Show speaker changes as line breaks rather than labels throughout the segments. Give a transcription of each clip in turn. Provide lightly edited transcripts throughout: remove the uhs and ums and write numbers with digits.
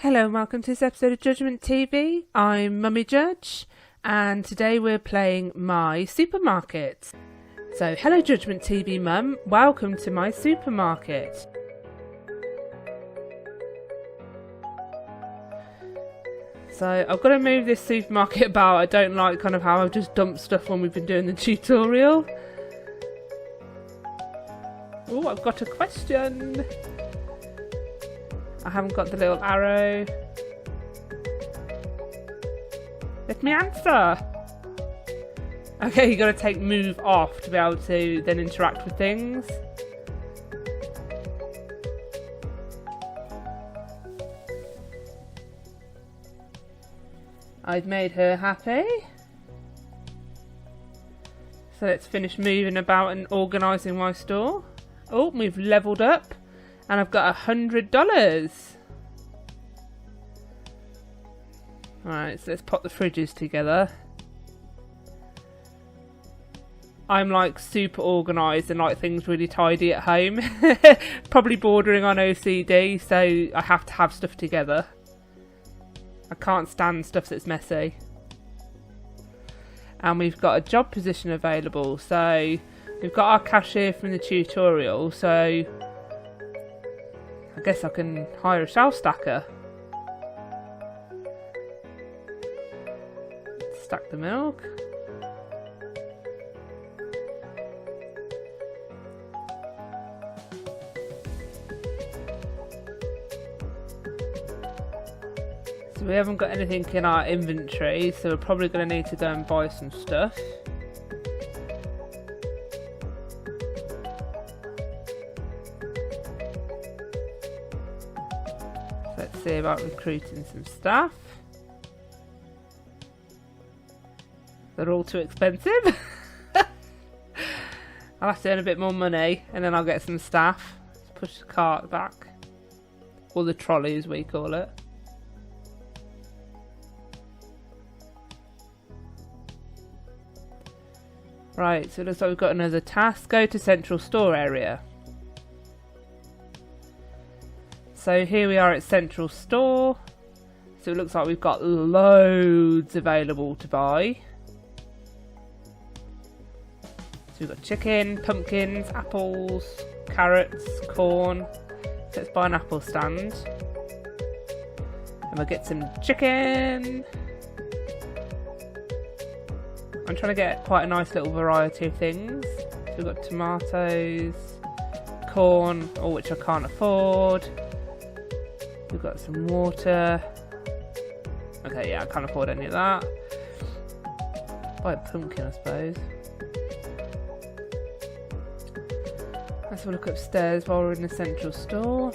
Hello and welcome to this episode of Judgment TV. I'm Mummy Judge and today we're playing My Supermarket. So hello Judgment TV Mum, welcome to my supermarket. So I've got to move this supermarket about. I don't like kind of how I've just dumped stuff when we've been doing the tutorial. Oh, I've got a question. I haven't got the little arrow. Let me answer. Okay, you got to take move off to be able to then interact with things. I've made her happy. So let's finish moving about and organising my store. Oh, we've levelled up. And I've got $100. Alright, so let's pop the fridges together. I'm like super organised and like things really tidy at home. Probably bordering on OCD, so I have to have stuff together. I can't stand stuff that's messy. And we've got a job position available. So we've got our cashier from the tutorial, so I guess I can hire a shelf stacker. Stack the milk. So we haven't got anything in our inventory, so we're probably going to need to go and buy some stuff. Let's see about recruiting some staff. They're all too expensive. I'll have to earn a bit more money and then I'll get some staff. Let's push the cart back. Or the trolley as we call it. Right, so it looks like we've got another task. Go to central store area. So here we are at Central Store. So it looks like we've got loads available to buy. So we've got chicken, pumpkins, apples, carrots, corn. So let's buy an apple stand. And we'll get some chicken. I'm trying to get quite a nice little variety of things. So we've got tomatoes, corn, all which I can't afford. We've got some water. Okay, yeah, I can't afford any of that. Buy a pumpkin, I suppose. Let's have a look upstairs while we're in the central store.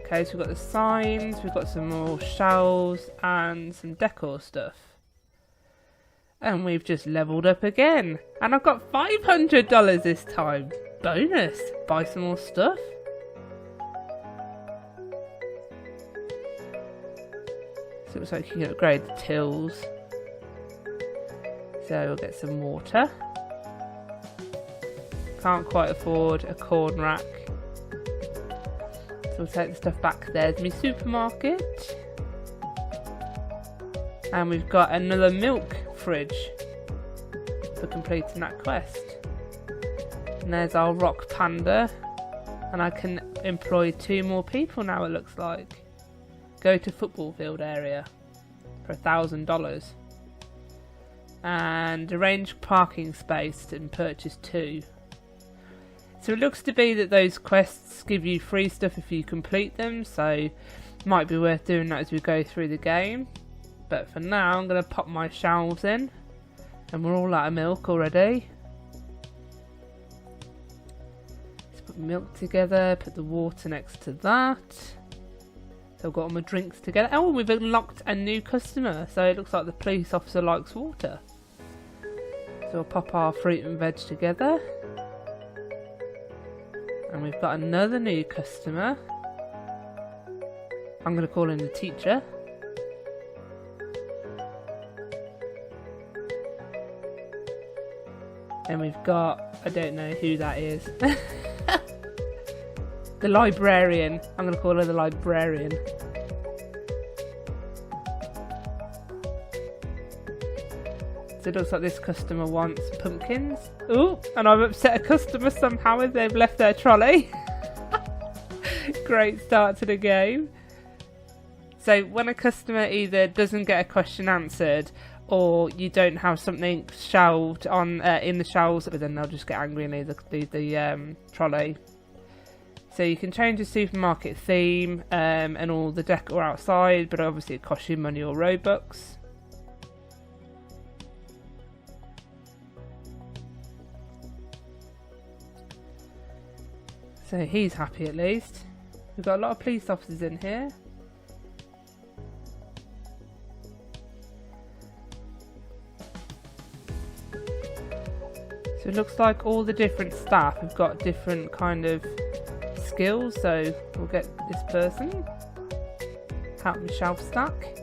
Okay, so we've got the signs, we've got some more shelves and some decor stuff. And we've just levelled up again. And I've got $500 this time. Bonus! Buy some more stuff. So it looks like you can upgrade the tills. So we'll get some water. Can't quite afford a corn rack. So we'll take the stuff back. There's my supermarket. And we've got another milk fridge for completing that quest. And there's our rock panda. And I can employ 2 more people now, it looks like. Go to football field area for $1,000 and arrange parking space and purchase 2. So it looks to be that those quests give you free stuff if you complete them, so might be worth doing that as we go through the game. But for now I'm going to pop my shelves in and we're all out of milk already. Let's put milk together, put the water next to that. So I've got all my drinks together. Oh, we've unlocked a new customer. So it looks like the police officer likes water. So we'll pop our fruit and veg together. And we've got another new customer. I'm going to call him the teacher. And we've got, I don't know who that is. The librarian. I'm going to call her the librarian. So it looks like this customer wants pumpkins. Ooh, and I've upset a customer somehow as they've left their trolley. Great start to the game. So when a customer either doesn't get a question answered, or you don't have something shelved on in the shelves, but then they'll just get angry and leave the trolley. So you can change the supermarket theme and all the decor outside, but obviously it costs you money or Robux. So he's happy at least. We've got a lot of police officers in here. So it looks like all the different staff have got different kind of skills. So we'll get this person. Help me shelf stack.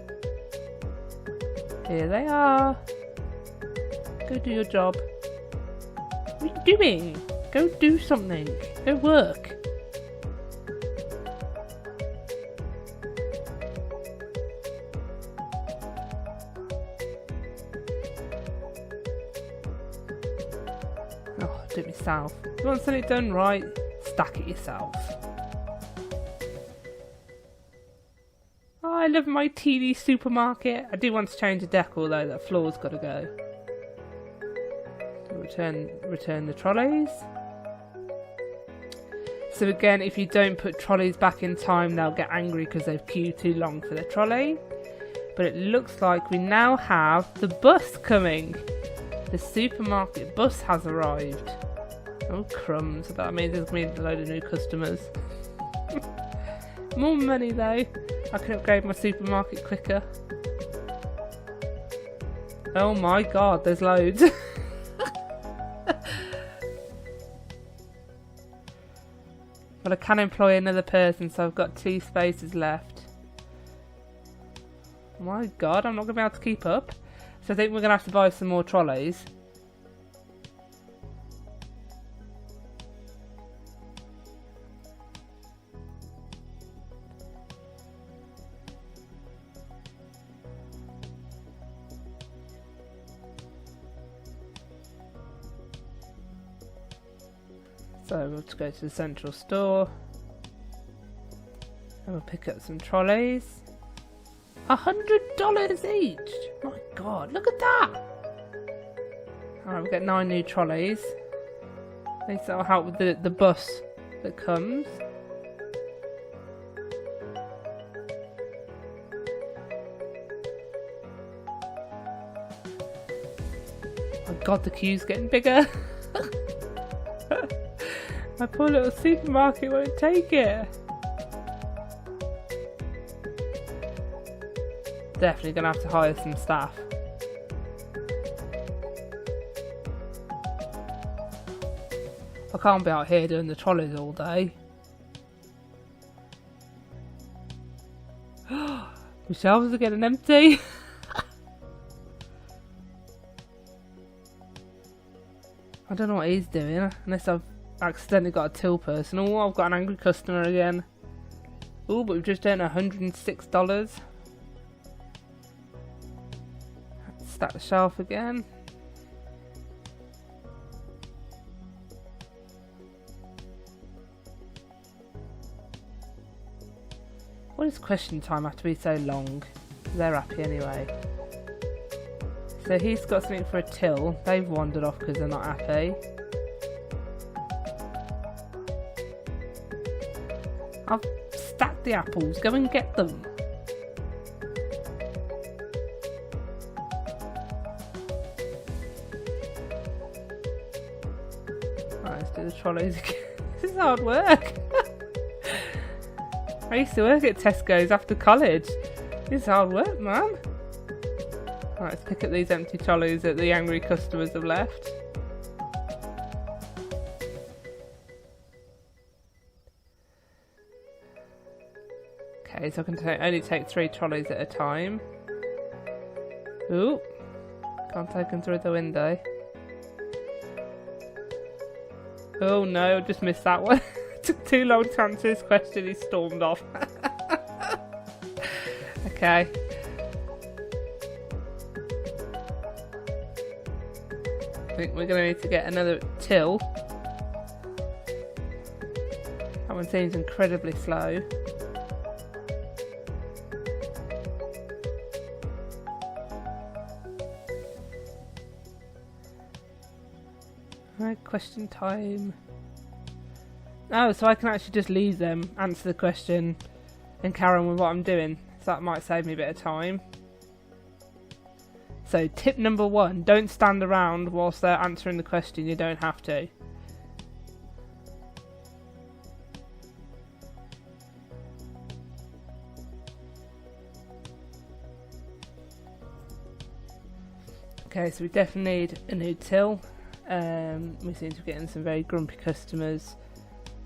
Here they are. Go do your job. What are you doing? Go do something. Go work. Oh, do it myself. If you want something done right, stack it yourself. Oh, I love my teeny supermarket. I do want to change the decor though. That floor's got to go. Return the trolleys. So again, if you don't put trolleys back in time, they'll get angry because they've queued too long for the trolley. But it looks like we now have the bus coming. The supermarket bus has arrived. Oh crumbs, that means there's going to be a load of new customers. More money though. I can upgrade my supermarket quicker. Oh my god, there's loads. But I can employ another person, so I've got 2 spaces left. Oh my god, I'm not going to be able to keep up. So I think we're going to have to buy some more trolleys. So we'll just go to the central store and we'll pick up some trolleys. $100 each! My god, look at that! Alright, we'll get 9 new trolleys. At least that'll help with the bus that comes. Oh god, the queue's getting bigger! My poor little supermarket won't take it. Definitely gonna have to hire some staff. I can't be out here doing the trolleys all day. The shelves are getting empty. I don't know what he's doing, unless I've accidentally got a till person. Oh, I've got an angry customer again. Oh, but we've just earned $106. Stack the shelf again. Why does question time have to be so long? They're happy anyway. So he's got something for a till. They've wandered off because they're not happy. I've stacked the apples. Go and get them. Right, let's do the trolleys again. This is hard work. I used to work at Tesco's after college. This is hard work, man. Right, let's pick up these empty trolleys that the angry customers have left. Okay, so I can only take 3 trolleys at a time. Ooh, can't take them through the window. Oh no, just missed that one. Took too long to answer his question, he stormed off. Okay. think we're going to need to get another till. That one seems incredibly slow. Right, question time. Oh, so I can actually just leave them, answer the question, and carry on with what I'm doing. So that might save me a bit of time. So tip number 1, don't stand around whilst they're answering the question. You don't have to. Okay, so we definitely need a new till. We seem to be getting some very grumpy customers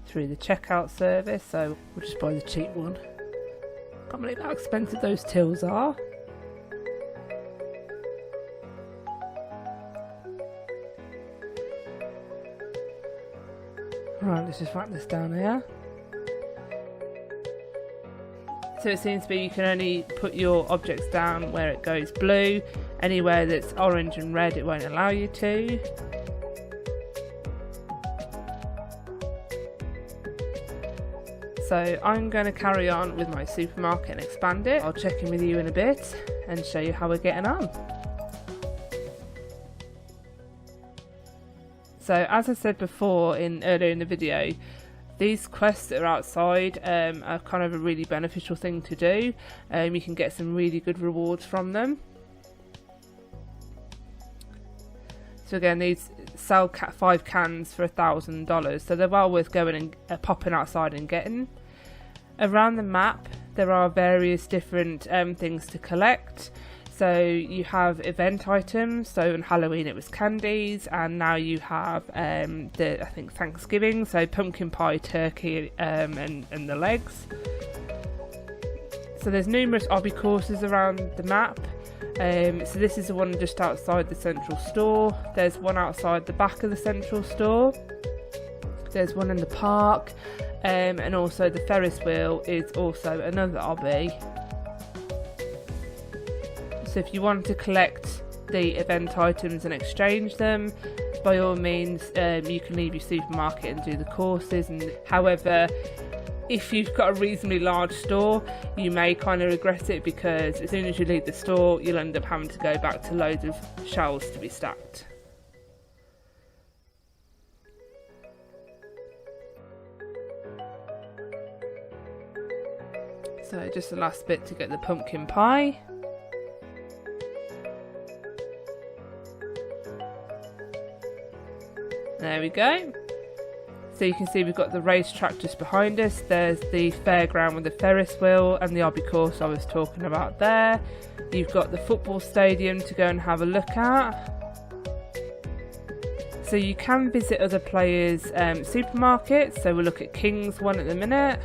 through the checkout service, so we'll just buy the cheap one. Can't believe how expensive those tills are. Right, let's just write this down here. So it seems to be you can only put your objects down where it goes blue. Anywhere that's orange and red, it won't allow you to. So I'm going to carry on with my supermarket and expand it. I'll check in with you in a bit and show you how we're getting on. So as I said before earlier in the video, these quests that are outside are kind of a really beneficial thing to do. You can get some really good rewards from them. So again, these sell 5 cans for $1,000, so they're well worth going and popping outside and getting. Around the map there are various different things to collect. So you have event items, so on Halloween it was candies, and now you have I think Thanksgiving, so pumpkin pie, turkey and the legs. So there's numerous obby courses around the map. So this is the one just outside the central store. There's one outside the back of the central store. There's one in the park, and also the Ferris wheel is also another obby. So if you want to collect the event items and exchange them, by all means you can leave your supermarket and do the courses. And however, if you've got a reasonably large store, you may kind of regret it, because as soon as you leave the store you'll end up having to go back to loads of shelves to be stacked. So just the last bit to get the pumpkin pie. There we go. So you can see we've got the racetrack just behind us. There's the fairground with the Ferris wheel and the obby course I was talking about there. You've got the football stadium to go and have a look at. So you can visit other players' supermarkets. So we'll look at King's one at the minute.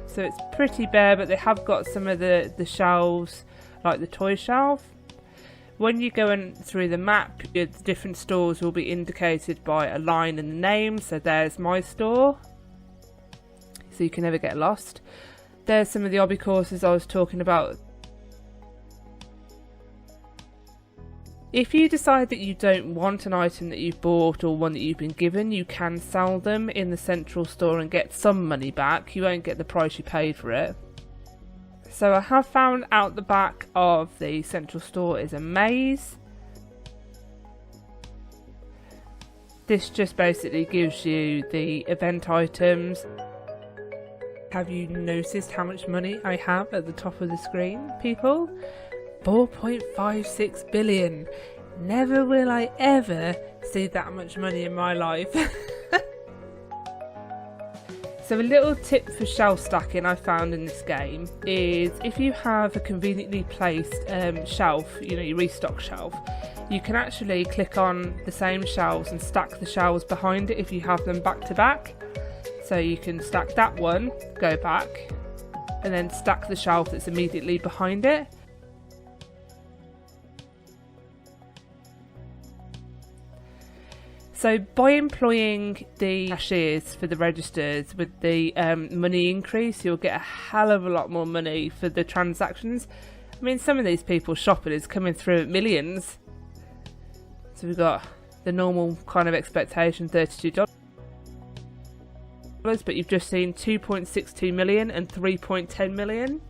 So it's pretty bare, but they have got some of the shelves, like the toy shelf. When you go in through the map, the different stores will be indicated by a line and the name. So there's my store, so you can never get lost. There's some of the obby courses I was talking about. If you decide that you don't want an item that you've bought or one that you've been given, you can sell them in the central store and get some money back. You won't get the price you paid for it. So I have found out the back of the central store is a maze. This just basically gives you the event items. Have you noticed how much money I have at the top of the screen, people? 4.56 billion. Never will I ever see that much money in my life. So a little tip for shelf stacking I found in this game is if you have a conveniently placed shelf, you know, your restock shelf, you can actually click on the same shelves and stack the shelves behind it if you have them back to back. So you can stack that one, go back, and then stack the shelf that's immediately behind it. So by employing the cashiers for the registers with the money increase, you'll get a hell of a lot more money for the transactions. I mean, some of these people shopping is coming through at millions. So we've got the normal kind of expectation, $32, but you've just seen 2.62 million and 3.10 million.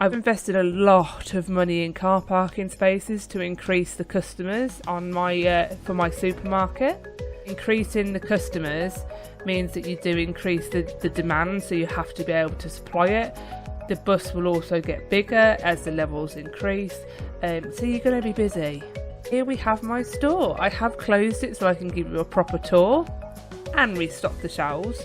I've invested a lot of money in car parking spaces to increase the customers on my for my supermarket. Increasing the customers means that you do increase the demand, so you have to be able to supply it. The bus will also get bigger as the levels increase, so you're going to be busy. Here we have my store. I have closed it so I can give you a proper tour and restock the shelves.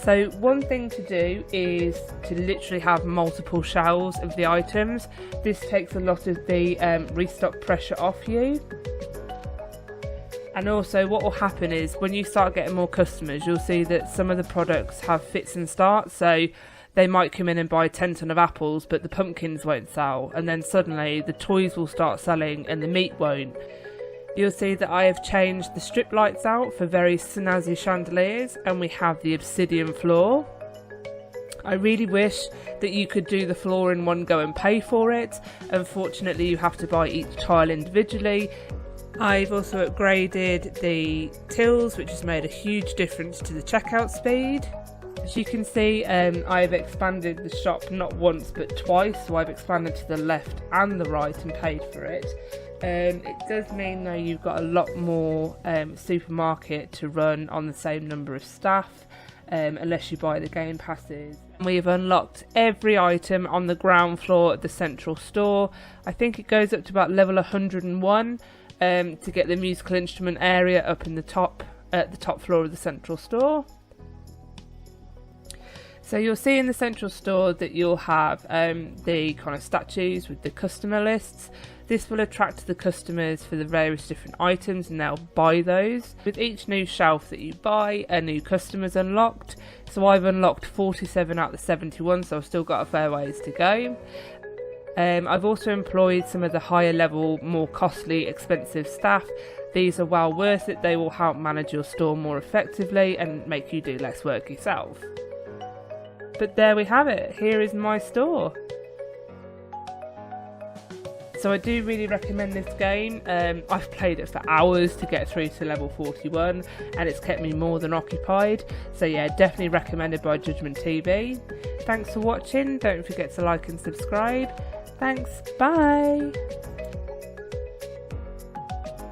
So one thing to do is to literally have multiple shelves of the items. This takes a lot of the restock pressure off you. And also what will happen is when you start getting more customers, you'll see that some of the products have fits and starts. So they might come in and buy 10 ton of apples, but the pumpkins won't sell. And then suddenly the toys will start selling and the meat won't. You'll see that I have changed the strip lights out for very snazzy chandeliers, and we have the obsidian floor. I really wish that you could do the floor in one go and pay for it. Unfortunately, you have to buy each tile individually. I've also upgraded the tills, which has made a huge difference to the checkout speed. As you can see, I've expanded the shop not once but twice, so I've expanded to the left and the right and paid for it. It does mean though you've got a lot more supermarket to run on the same number of staff, unless you buy the game passes. We've unlocked every item on the ground floor at the central store. I think it goes up to about level 101 to get the musical instrument area up in the top, at the top floor of the central store. So you'll see in the central store that you'll have the kind of statues with the customer lists. This will attract the customers for the various different items and they'll buy those. With each new shelf that you buy, a new customer's unlocked. So I've unlocked 47 out of the 71, so I've still got a fair ways to go. I've also employed some of the higher level, more costly, expensive staff. These are well worth it. They will help manage your store more effectively and make you do less work yourself. But there we have it. Here is my store. So I do really recommend this game. I've played it for hours to get through to level 41 and it's kept me more than occupied. So yeah, definitely recommended by JudgementTV. Thanks for watching. Don't forget to like and subscribe. Thanks. Bye.